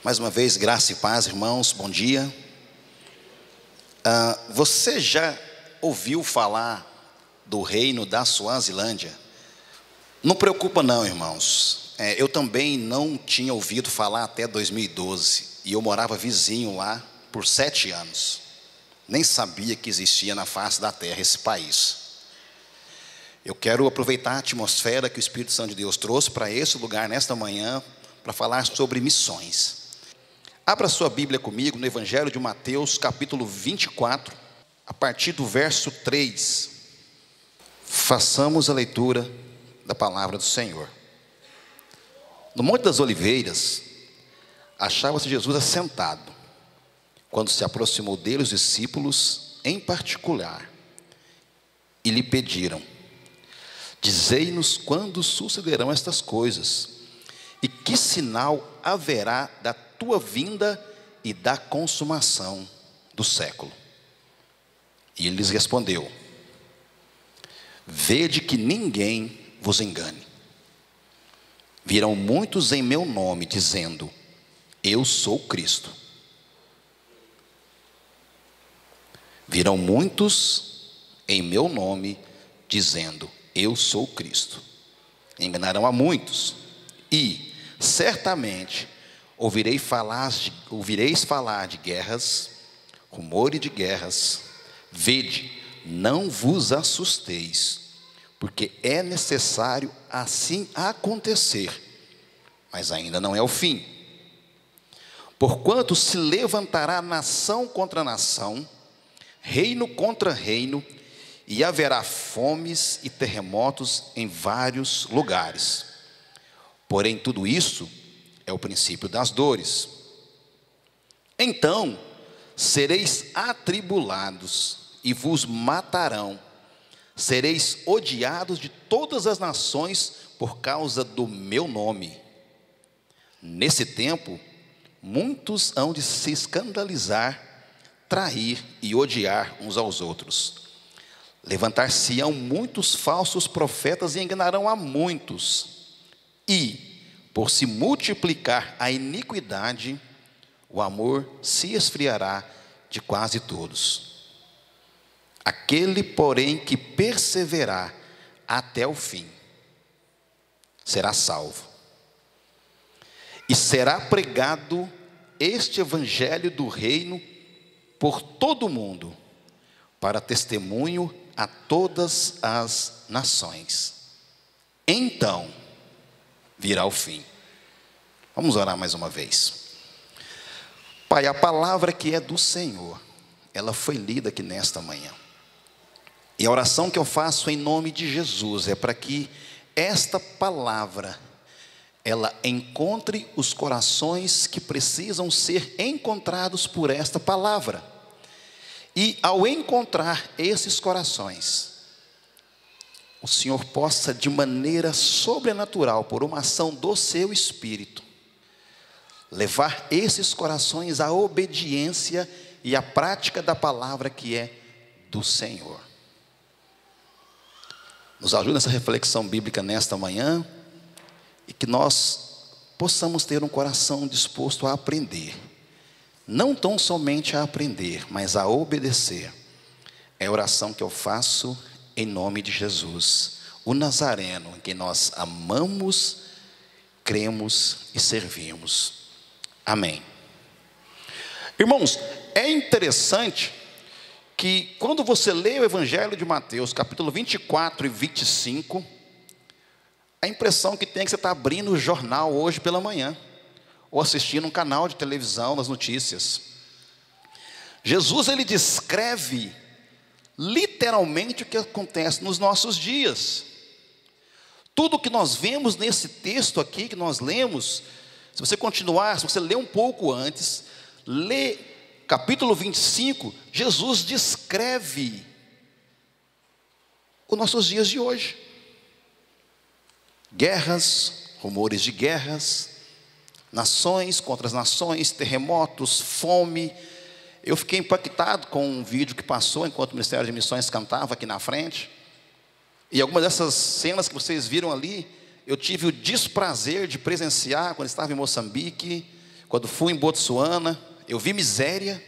Mais uma vez, graça e paz, irmãos, bom dia. Você já ouviu falar do reino da Suazilândia? Não preocupa não, irmãos. Eu também não tinha ouvido falar até 2012. E eu morava vizinho lá por 7 anos. Nem sabia que existia na face da terra esse país. Eu quero aproveitar a atmosfera que o Espírito Santo de Deus trouxe para esse lugar nesta manhã, para falar sobre missões. Abra sua Bíblia comigo no Evangelho de Mateus, capítulo 24, a partir do verso 3. Façamos a leitura da palavra do Senhor. No Monte das Oliveiras, achava-se Jesus assentado, quando se aproximou dele os discípulos, em particular, e lhe pediram: dizei-nos quando sucederão estas coisas, e que sinal haverá da tua vinda e da consumação do século. E ele lhes respondeu: vede que ninguém vos engane. Virão muitos em meu nome, dizendo: eu sou Cristo. Virão muitos em meu nome, dizendo: eu sou Cristo. Enganarão a muitos. E certamente ouvireis falar de guerras, rumores de guerras. Vede, não vos assusteis, porque é necessário assim acontecer, mas ainda não é o fim. Porquanto se levantará nação contra nação, reino contra reino, e haverá fomes e terremotos em vários lugares. Porém, tudo isso é o princípio das dores. Então sereis atribulados e vos matarão. Sereis odiados de todas as nações por causa do meu nome. Nesse tempo, muitos hão de se escandalizar, trair e odiar uns aos outros. Levantar-se-ão muitos falsos profetas e enganarão a muitos. E, por se multiplicar a iniquidade, o amor se esfriará de quase todos. Aquele, porém, que perseverar até o fim, será salvo. E será pregado este evangelho do reino por todo o mundo, para testemunho a todas as nações. Então virá o fim. Vamos orar mais uma vez. Pai, a palavra que é do Senhor, ela foi lida aqui nesta manhã. E a oração que eu faço em nome de Jesus é para que esta palavra, ela encontre os corações que precisam ser encontrados por esta palavra. E ao encontrar esses corações, o Senhor possa, de maneira sobrenatural, por uma ação do seu Espírito, levar esses corações à obediência e à prática da palavra que é do Senhor. Nos ajude nessa reflexão bíblica nesta manhã, e que nós possamos ter um coração disposto a aprender. Não tão somente a aprender, mas a obedecer. É a oração que eu faço em nome de Jesus, o Nazareno, em quem nós amamos, cremos e servimos. Amém. Irmãos, é interessante que quando você lê o Evangelho de Mateus, capítulo 24 e 25, a impressão que tem é que você está abrindo o jornal hoje pela manhã, ou assistindo um canal de televisão nas notícias. Jesus, ele descreve literalmente o que acontece nos nossos dias. Tudo o que nós vemos nesse texto aqui que nós lemos, se você continuar, se você ler um pouco antes, lê capítulo 25, Jesus descreve os nossos dias de hoje. Guerras, rumores de guerras, nações contra as nações, terremotos, fome. Eu fiquei impactado com um vídeo que passou enquanto o Ministério de Missões cantava aqui na frente. E algumas dessas cenas que vocês viram ali, eu tive o desprazer de presenciar quando estava em Moçambique, quando fui em Botsuana, eu vi miséria.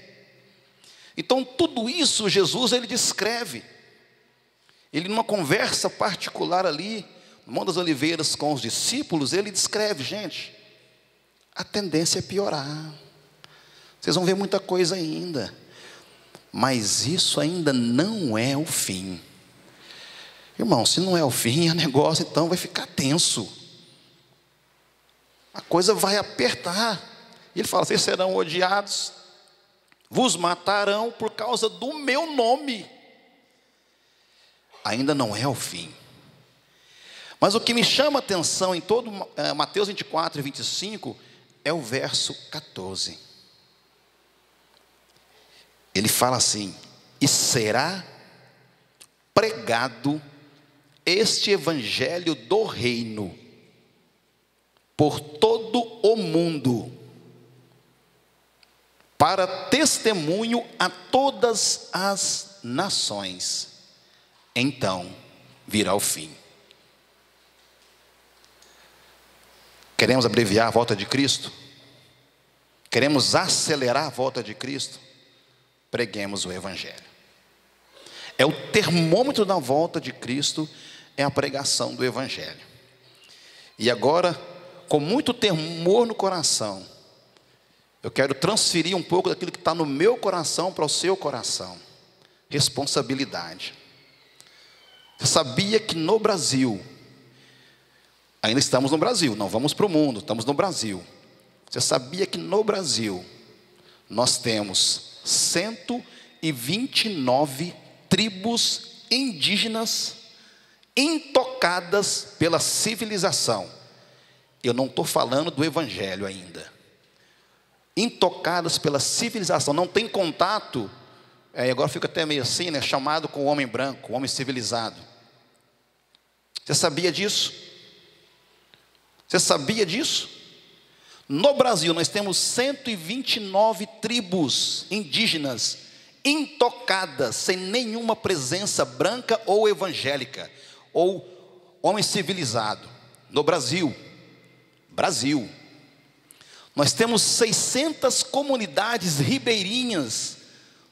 Então tudo isso Jesus ele descreve. Ele numa conversa particular ali, no Monte das Oliveiras com os discípulos, ele descreve, gente, a tendência é piorar. Vocês vão ver muita coisa ainda, mas isso ainda não é o fim. Irmão, se não é o fim, o negócio então vai ficar tenso. A coisa vai apertar. E ele fala, vocês serão odiados, vos matarão por causa do meu nome. Ainda não é o fim. Mas o que me chama a atenção em todo Mateus 24 e 25 é o verso 14. Ele fala assim: e será pregado este evangelho do reino por todo o mundo, para testemunho a todas as nações. Então virá o fim. Queremos abreviar a volta de Cristo? Queremos acelerar a volta de Cristo? Preguemos o evangelho. É o termômetro da volta de Cristo, é a pregação do evangelho. E agora, com muito temor no coração, eu quero transferir um pouco daquilo que está no meu coração para o seu coração. Responsabilidade. Você sabia que no Brasil, ainda estamos no Brasil, não vamos para o mundo, estamos no Brasil. Você sabia que no Brasil, nós temos 129 tribos indígenas intocadas pela civilização? Eu não estou falando do evangelho ainda. Intocadas pela civilização, não tem contato, agora fica até meio assim, né, chamado com o homem branco, o homem civilizado. Você sabia disso? Você sabia disso? No Brasil nós temos 129 tribos indígenas intocadas, sem nenhuma presença branca ou evangélica, ou homem civilizado. No Brasil. Nós temos 600 comunidades ribeirinhas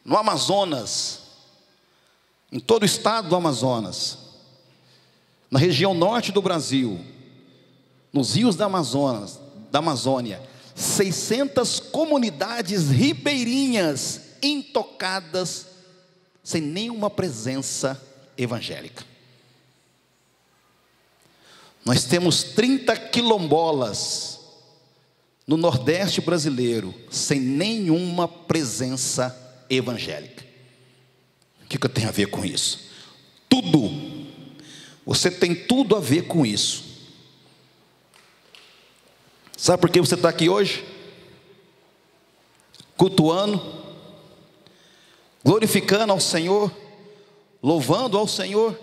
no Amazonas, em todo o estado do Amazonas, na região norte do Brasil, nos rios da Amazônia, 600 comunidades ribeirinhas intocadas, sem nenhuma presença evangélica. Nós temos 30 quilombolas no Nordeste brasileiro, sem nenhuma presença evangélica. O que eu tenho a ver com isso? Tudo. Você tem tudo a ver com isso. Sabe por que você está aqui hoje? Cultuando, glorificando ao Senhor, louvando ao Senhor.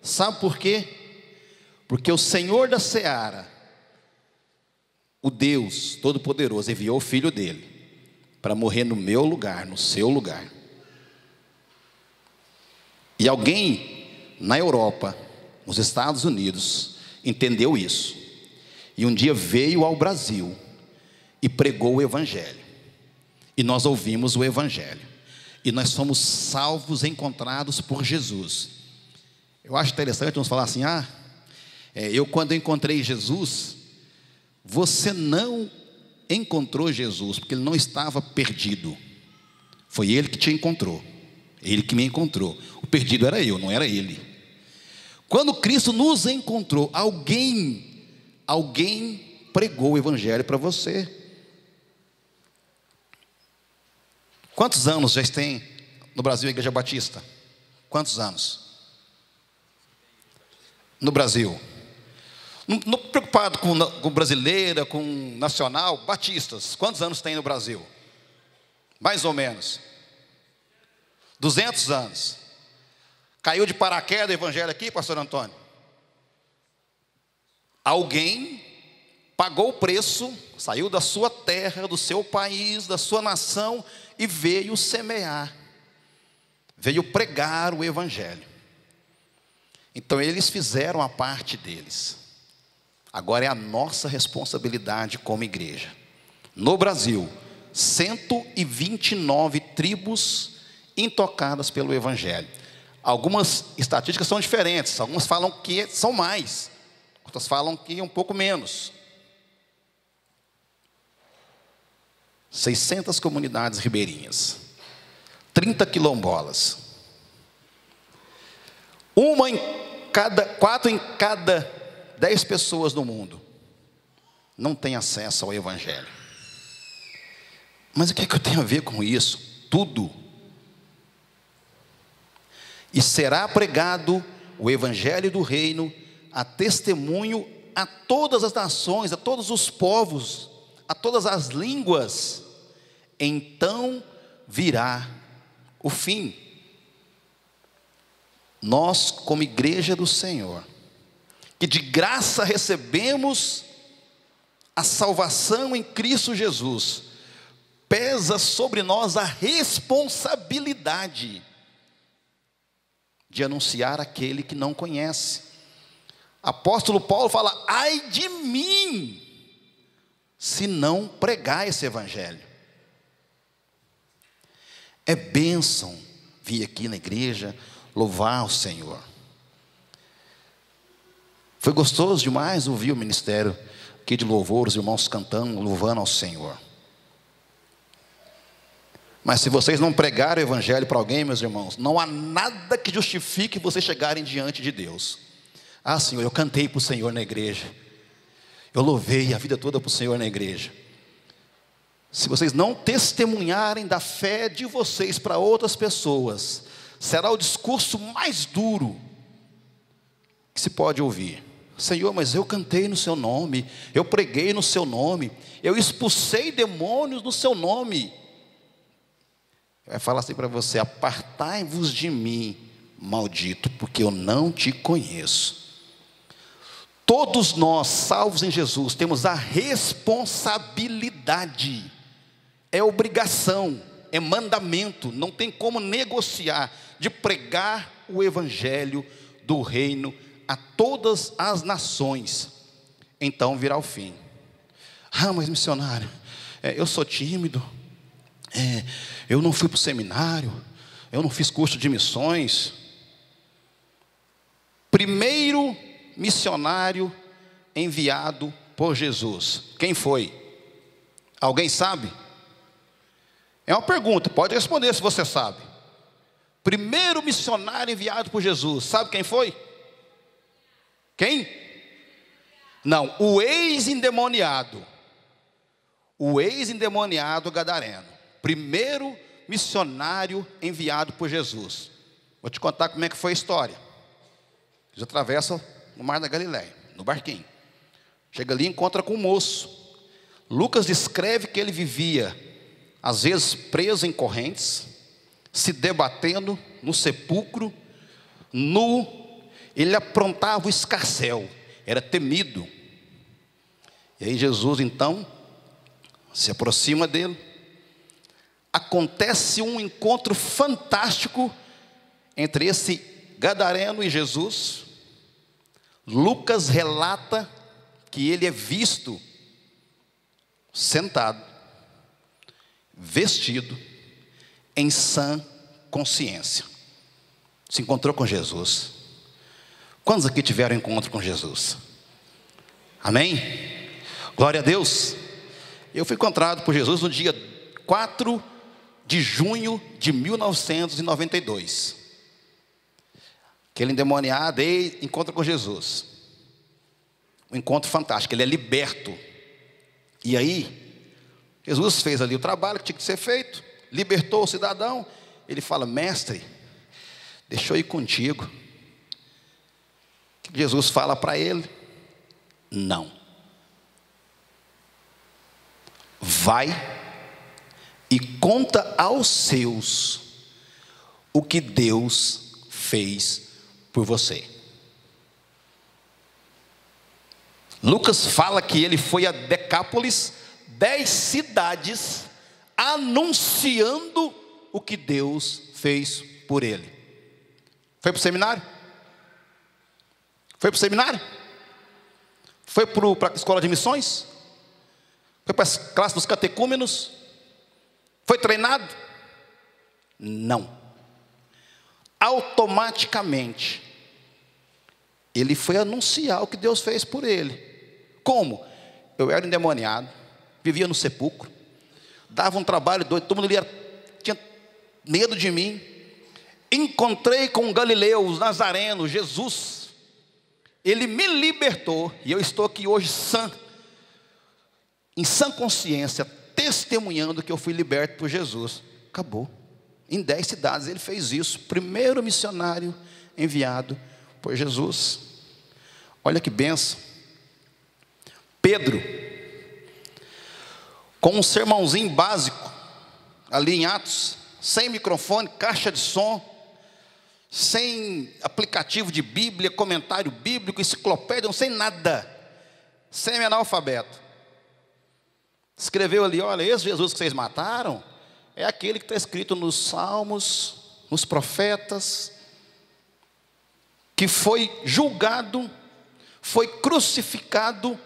Sabe por quê? Porque o Senhor da seara, o Deus Todo-Poderoso, enviou o Filho dele para morrer no meu lugar, no seu lugar. E alguém na Europa, nos Estados Unidos, entendeu isso. E um dia veio ao Brasil e pregou o evangelho. E nós ouvimos o evangelho. E nós fomos salvos, encontrados por Jesus. Eu acho interessante vamos falar assim, eu quando encontrei Jesus, você não encontrou Jesus, porque ele não estava perdido. Foi ele que te encontrou. Ele que me encontrou. O perdido era eu, não era ele. Quando Cristo nos encontrou, alguém pregou o evangelho para você. Quantos anos já tem no Brasil a Igreja Batista? Quantos anos? No Brasil. Não preocupado com brasileira, com nacional, batistas. Quantos anos tem no Brasil? Mais ou menos 200 anos. Caiu de paraquedas o evangelho aqui, pastor Antônio? Alguém pagou o preço, saiu da sua terra, do seu país, da sua nação e veio semear, veio pregar o evangelho. Então eles fizeram a parte deles. Agora é a nossa responsabilidade como igreja. No Brasil, 129 tribos intocadas pelo Evangelho. Algumas estatísticas são diferentes. Algumas falam que são mais. Outras falam que é um pouco menos. 600 comunidades ribeirinhas. 30 quilombolas. 4 em cada 10 pessoas no mundo não tem acesso ao Evangelho. Mas o que eu tenho a ver com isso? Tudo. E será pregado o Evangelho do Reino a testemunho a todas as nações, a todos os povos, a todas as línguas. Então virá o fim. Nós, como igreja do Senhor, que de graça recebemos a salvação em Cristo Jesus, pesa sobre nós a responsabilidade de anunciar aquele que não conhece. Apóstolo Paulo fala: ai de mim, se não pregar esse Evangelho. É bênção vir aqui na igreja louvar o Senhor. Foi gostoso demais ouvir o ministério aqui de louvor, os irmãos cantando, louvando ao Senhor. Mas se vocês não pregarem o Evangelho para alguém, meus irmãos, não há nada que justifique vocês chegarem diante de Deus. Ah, Senhor, eu cantei para o Senhor na igreja, eu louvei a vida toda para o Senhor na igreja. Se vocês não testemunharem da fé de vocês para outras pessoas, será o discurso mais duro que se pode ouvir. Senhor, mas eu cantei no seu nome, eu preguei no seu nome, eu expulsei demônios no seu nome. Vai falar assim para você: apartai-vos de mim, maldito, porque eu não te conheço. Todos nós, salvos em Jesus, temos a responsabilidade, é obrigação, é mandamento, não tem como negociar, de pregar o Evangelho do reino a todas as nações. Então virá o fim. Ah, mas missionário, eu sou tímido, eu não fui para o seminário, eu não fiz curso de missões. Primeiro missionário enviado por Jesus, quem foi? Alguém sabe? É uma pergunta, pode responder se você sabe. Primeiro missionário enviado por Jesus, sabe quem foi? Quem? Não, o ex-endemoniado. O ex-endemoniado gadareno. Primeiro missionário enviado por Jesus. Vou te contar como é que foi a história. Eles atravessam o mar da Galileia, no barquinho. Chega ali e encontra com um moço. Lucas descreve que ele vivia, às vezes preso em correntes, se debatendo no sepulcro, nu. Ele aprontava o escarcéu, era temido. E aí Jesus então se aproxima dele. Acontece um encontro fantástico entre esse gadareno e Jesus. Lucas relata que ele é visto sentado, vestido, em sã consciência. Se encontrou com Jesus. Quantos aqui tiveram encontro com Jesus? Amém? Glória a Deus. Eu fui encontrado por Jesus no dia 4 de junho de 1992. Aquele endemoniado encontra com Jesus. Um encontro fantástico, ele é liberto. E aí, Jesus fez ali o trabalho que tinha que ser feito, libertou o cidadão. Ele fala: mestre, deixa eu ir contigo. O que Jesus fala para ele? Não. Vai e conta aos seus o que Deus fez por você. Lucas fala que ele foi a Decápolis, 10 cidades, anunciando o que Deus fez por ele. Foi para o seminário? Foi para o seminário? Foi para a escola de missões? Foi para as classes dos catecúmenos? Foi treinado? Não. Automaticamente, ele foi anunciar o que Deus fez por ele. Como? Eu era endemoniado, vivia no sepulcro, dava um trabalho doido, todo mundo ali tinha medo de mim. Encontrei com um Galileu, os Nazareno, Jesus. Ele me libertou, e eu estou aqui hoje em sã consciência, testemunhando que eu fui liberto por Jesus. Acabou. Em 10 cidades ele fez isso. Primeiro missionário enviado por Jesus. Olha que benção. Pedro, com um sermãozinho básico, ali em Atos, sem microfone, caixa de som, sem aplicativo de Bíblia, comentário bíblico, enciclopédia, sem nada, semi-analfabeto, escreveu ali: olha, esse Jesus que vocês mataram é aquele que está escrito nos Salmos, nos profetas, que foi julgado, foi crucificado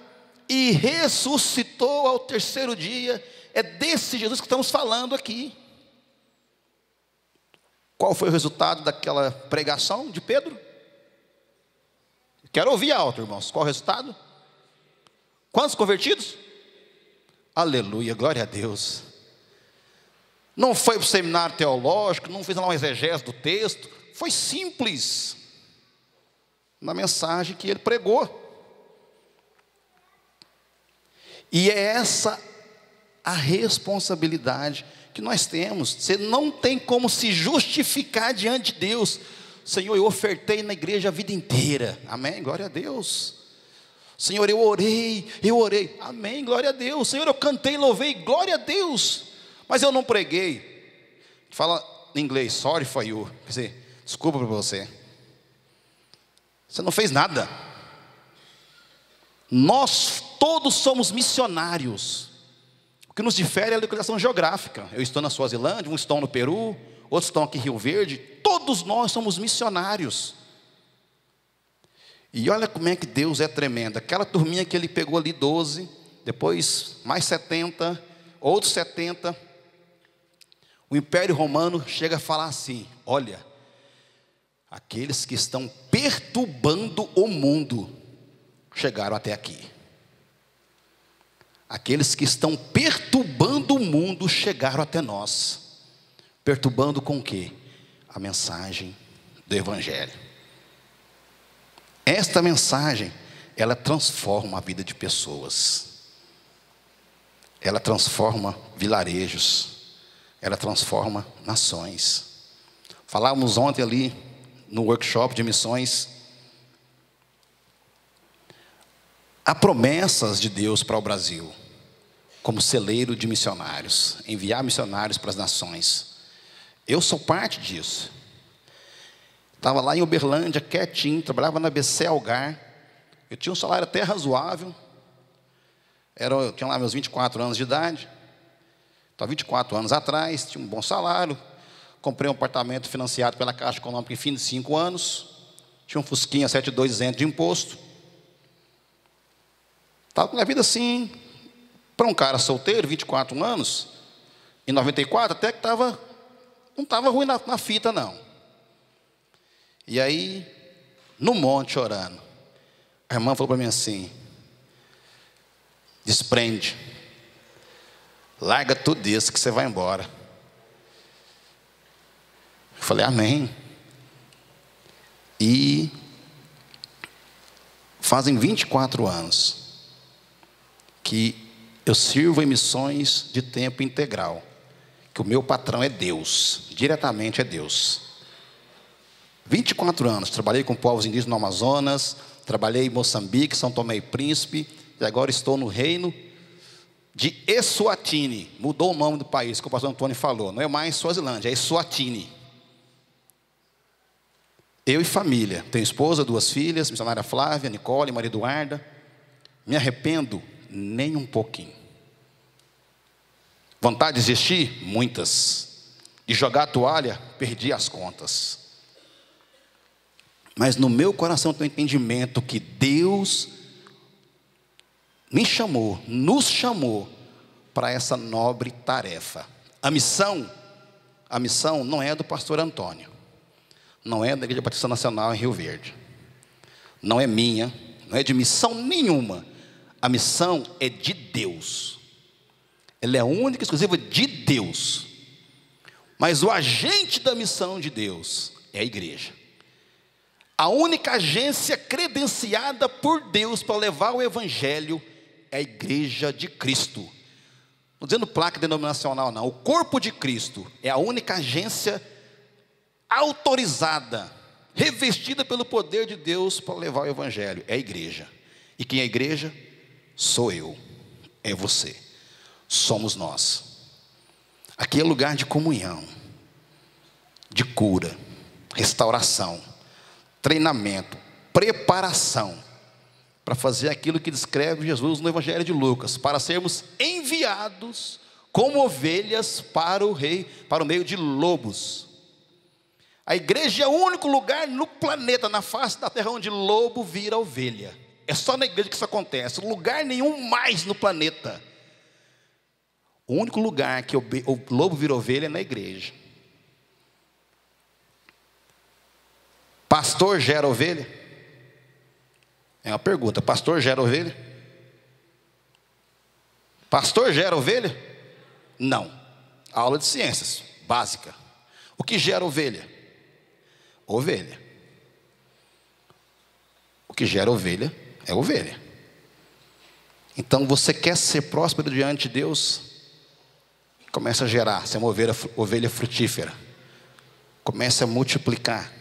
e ressuscitou ao terceiro dia. É desse Jesus que estamos falando aqui. Qual foi o resultado daquela pregação de Pedro? Quero ouvir alto, irmãos. Qual o resultado? Quantos convertidos? Aleluia, glória a Deus. Não foi para o seminário teológico, não fez lá uma exegese do texto. Foi simples na mensagem que ele pregou. E é essa a responsabilidade que nós temos. Você não tem como se justificar diante de Deus: Senhor, eu ofertei na igreja a vida inteira. Amém, glória a Deus. Senhor, eu orei. Amém, glória a Deus. Senhor, eu cantei, louvei, glória a Deus. Mas eu não preguei. Fala em inglês, sorry for you. Quer dizer, desculpa para você. Você não fez nada. Nós todos somos missionários. O que nos difere é a localização geográfica. Eu estou na Suazilândia, uns estão no Peru, outros estão aqui em Rio Verde. Todos nós somos missionários. E olha como é que Deus é tremendo. Aquela turminha que ele pegou ali, 12, depois mais 70, outros 70. O Império Romano chega a falar assim: olha, aqueles que estão perturbando o mundo chegaram até aqui. Aqueles que estão perturbando o mundo chegaram até nós. Perturbando com o quê? A mensagem do Evangelho. Esta mensagem, ela transforma a vida de pessoas. Ela transforma vilarejos. Ela transforma nações. Falávamos ontem ali no workshop de missões. Há promessas de Deus para o Brasil, como celeiro de missionários, enviar missionários para as nações. Eu sou parte disso. Estava lá em Uberlândia, quietinho, trabalhava na ABC Algar. Eu tinha um salário até razoável. Eu tinha lá meus 24 anos de idade. Então, 24 anos atrás, tinha um bom salário. Comprei um apartamento financiado pela Caixa Econômica em fim de 5 anos. Tinha um Fusquinha 72 isento de imposto. Estava com a vida assim, para um cara solteiro, 24 anos, em 94, até que não estava ruim na fita, não. E aí, no monte orando, a irmã falou para mim assim: desprende, larga tudo isso que você vai embora. Eu falei: amém. E fazem 24 anos que eu sirvo em missões de tempo integral, que o meu patrão é Deus, diretamente é Deus. 24 anos, trabalhei com povos indígenas no Amazonas, trabalhei em Moçambique, São Tomé e Príncipe, e agora estou no reino de Eswatini. Mudou o nome do país, como o pastor Antônio falou, não é mais Suazilândia, é Eswatini. Eu e família, tenho esposa, 2 filhas, missionária Flávia, Nicole, Maria Eduarda. Me arrependo? Nem um pouquinho. Vontade de desistir? Muitas. De jogar a toalha? Perdi as contas. Mas no meu coração tem um entendimento que Deus me chamou, nos chamou para essa nobre tarefa. A missão não é do pastor Antônio, não é da Igreja Batista Nacional em Rio Verde, não é minha, não é de missão nenhuma. A missão é de Deus, ela é única e exclusiva de Deus. Mas o agente da missão de Deus é a igreja. A única agência credenciada por Deus para levar o evangelho é a igreja de Cristo. Não estou dizendo placa denominacional, não. O corpo de Cristo é a única agência autorizada, revestida pelo poder de Deus para levar o evangelho. É a igreja. E quem é a igreja? Sou eu, é você, somos nós. Aqui é lugar de comunhão, de cura, restauração, treinamento, preparação, para fazer aquilo que descreve Jesus no Evangelho de Lucas, para sermos enviados como ovelhas para o meio de lobos. A igreja é o único lugar no planeta, na face da terra, onde lobo vira ovelha. É só na igreja que isso acontece, lugar nenhum mais no planeta. O único lugar que o lobo vira ovelha é na igreja. Pastor gera ovelha? É uma pergunta. Pastor gera ovelha? Pastor gera ovelha? Não. Aula de ciências, básica. O que gera ovelha? Ovelha. O que gera ovelha é ovelha. Então você quer ser próspero diante de Deus? Começa a gerar, ser uma ovelha frutífera. Comece a multiplicar.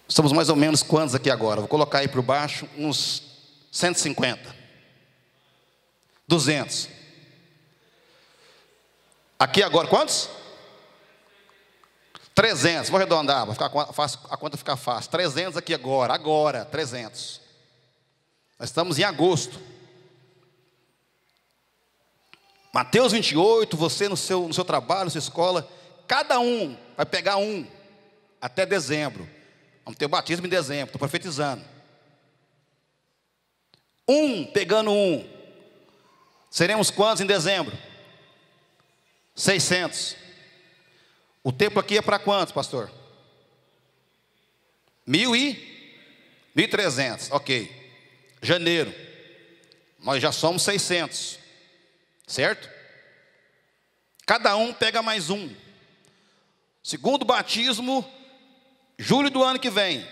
Estamos mais ou menos quantos aqui agora? Vou colocar aí por baixo uns 150. 200. Aqui agora quantos? 300. Vou arredondar, a conta ficar fácil. 300 aqui agora 300. Nós estamos em agosto. Mateus 28, você no seu trabalho, na sua escola, cada um vai pegar um até dezembro. Vamos ter o batismo em dezembro, estou profetizando. Pegando um. Seremos quantos em dezembro? 600. O tempo aqui é para quantos, pastor? 1.300, ok. Janeiro, nós já somos 600. Certo? Cada um pega mais um. Segundo batismo, julho do ano que vem.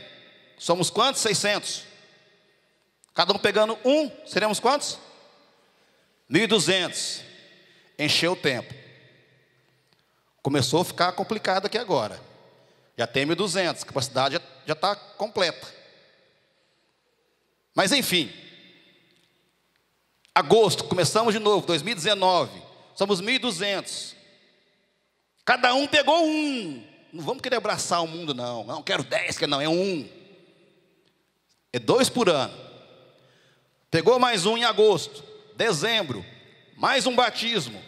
Somos quantos? 600. Cada um pegando um, seremos quantos? 1.200. Encheu o tempo. Começou a ficar complicado aqui agora. Já tem 1.200, a capacidade já está completa. Mas enfim. Agosto, começamos de novo, 2019, somos 1.200. Cada um pegou um. Não vamos querer abraçar o mundo, não. Não quero 10, não, é um. É 2 por ano. Pegou mais um em agosto, dezembro, mais um batismo.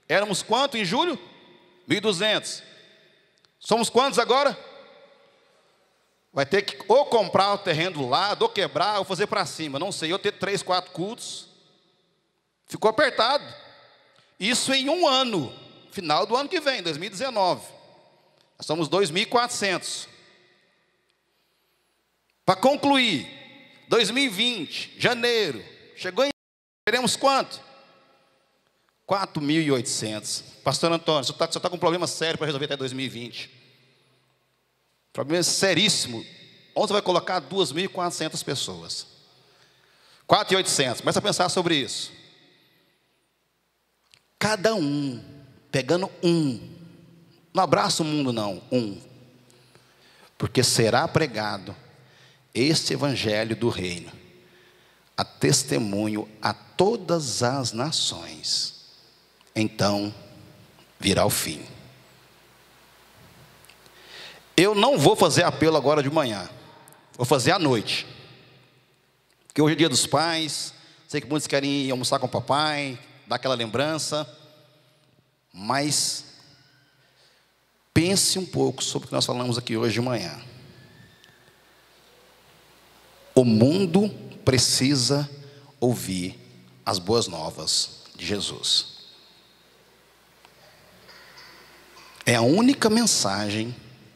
Éramos quanto em julho? 1.200. Somos quantos agora? Vai ter que ou comprar o terreno do lado, ou quebrar, ou fazer para cima. Não sei, eu ter 3, 4 cultos. Ficou apertado. Isso em um ano. Final do ano que vem, 2019. Nós somos 2.400. Para concluir, 2020, janeiro. Chegou em... Teremos quanto? 4.800. Pastor Antônio, você está com um problema sério para resolver até 2020. Problema seríssimo. Onde você vai colocar 2.400 pessoas? 4.800. Começa a pensar sobre isso. Cada um, pegando um. Não abraça o mundo não, um. Porque será pregado este evangelho do reino, a testemunho a todas as nações. Então, virá o fim. Eu não vou fazer apelo agora de manhã. Vou fazer à noite. Porque hoje é dia dos pais. Sei que muitos querem ir almoçar com o papai, dar aquela lembrança. Mas pense um pouco sobre o que nós falamos aqui hoje de manhã. O mundo precisa ouvir as boas novas de Jesus. É a única mensagem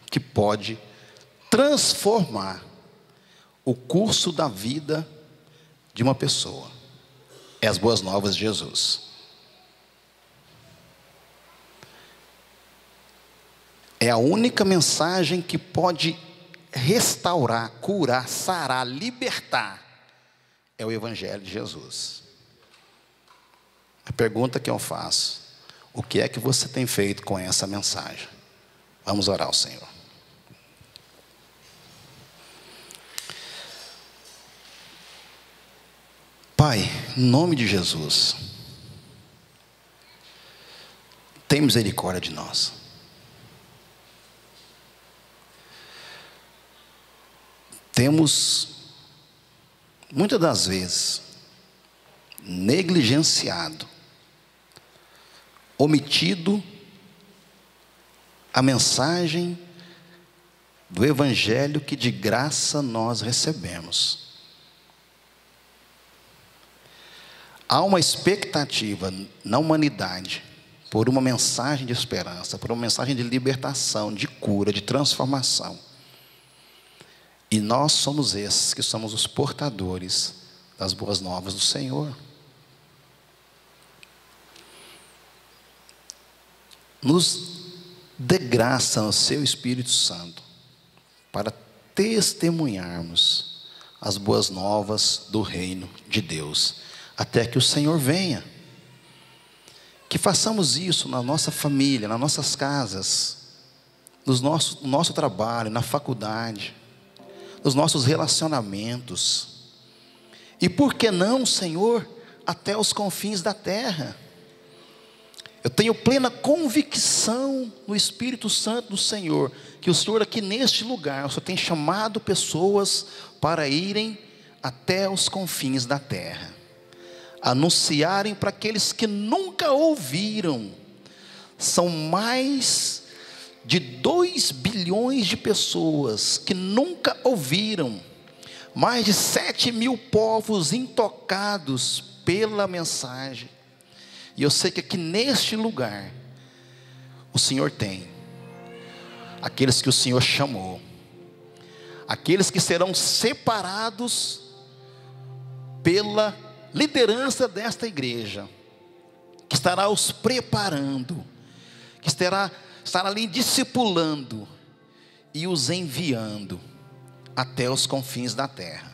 que pode transformar o curso da vida de uma pessoa. É as boas novas de Jesus. É a única mensagem que pode restaurar, curar, sarar, libertar. É o Evangelho de Jesus. A pergunta que eu faço: o que é que você tem feito com essa mensagem? Vamos orar ao Senhor. Pai, em nome de Jesus, tem misericórdia de nós. Temos, muitas das vezes, negligenciado, omitido a mensagem do Evangelho que de graça nós recebemos. Há uma expectativa na humanidade por uma mensagem de esperança, por uma mensagem de libertação, de cura, de transformação. E nós somos esses que somos os portadores das boas novas do Senhor. Nos dê graça no seu Espírito Santo para testemunharmos as boas novas do reino de Deus, até que o Senhor venha. Que façamos isso na nossa família, nas nossas casas, no nosso trabalho, na faculdade, nos nossos relacionamentos. E por que não, Senhor, até os confins da terra? Eu tenho plena convicção no Espírito Santo do Senhor, que o Senhor aqui neste lugar, o Senhor tem chamado pessoas para irem até os confins da terra, anunciarem para aqueles que nunca ouviram. São mais de 2 bilhões de pessoas que nunca ouviram, mais de 7 mil povos intocados pela mensagem. E eu sei que aqui neste lugar, o Senhor tem aqueles que o Senhor chamou, aqueles que serão separados pela liderança desta igreja, que estará os preparando, que estará ali discipulando e os enviando até os confins da terra.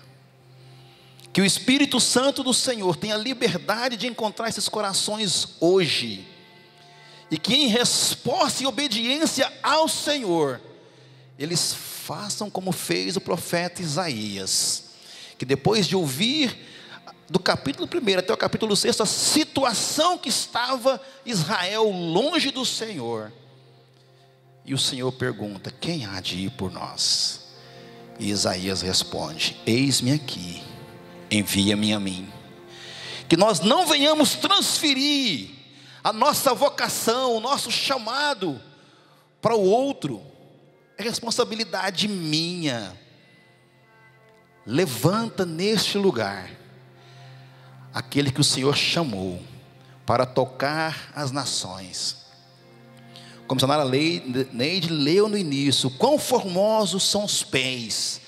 Que o Espírito Santo do Senhor tenha liberdade de encontrar esses corações hoje, e que em resposta e obediência ao Senhor, eles façam como fez o profeta Isaías, que depois de ouvir do capítulo 1 até o capítulo 6, a situação que estava Israel longe do Senhor, e o Senhor pergunta: quem há de ir por nós? E Isaías responde: eis-me aqui, envia-me a mim. Que nós não venhamos transferir a nossa vocação, o nosso chamado para o outro. É responsabilidade minha. Levanta neste lugar aquele que o Senhor chamou para tocar as nações. Como a senhora Neide leu no início: quão formosos são os pés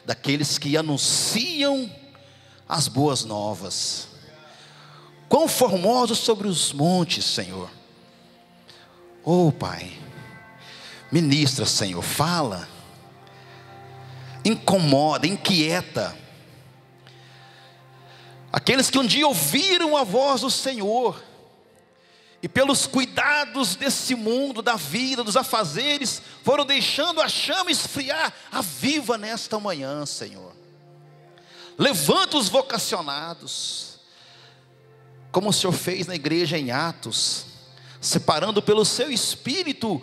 daqueles que anunciam as boas novas. Quão formosos sobre os montes, Senhor. Oh Pai, ministra, Senhor, fala, incomoda, inquieta aqueles que um dia ouviram a voz do Senhor, e pelos cuidados desse mundo, da vida, dos afazeres, foram deixando a chama esfriar. Aviva nesta manhã, Senhor. Levanta os vocacionados, como o Senhor fez na igreja em Atos, separando pelo seu Espírito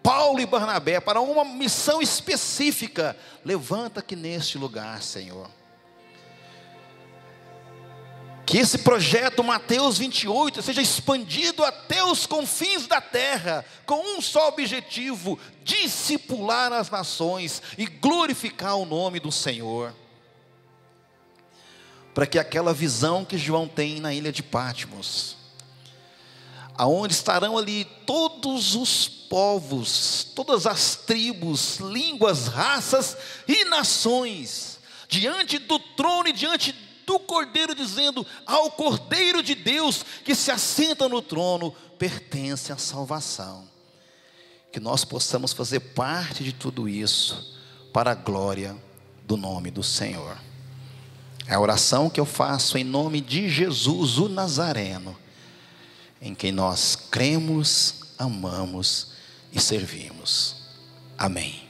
Paulo e Barnabé para uma missão específica. Levanta aqui neste lugar, Senhor. Que esse projeto Mateus 28 seja expandido até os confins da terra, com um só objetivo: discipular as nações e glorificar o nome do Senhor. para que aquela visão que João tem na ilha de Patmos, aonde estarão ali todos os povos, todas as tribos, línguas, raças e nações, diante do trono e diante do Cordeiro, dizendo: ao Cordeiro de Deus que se assenta no trono pertence a salvação. Que nós possamos fazer parte de tudo isso, para a glória do nome do Senhor. É a oração que eu faço em nome de Jesus, o Nazareno, em quem nós cremos, amamos e servimos. Amém.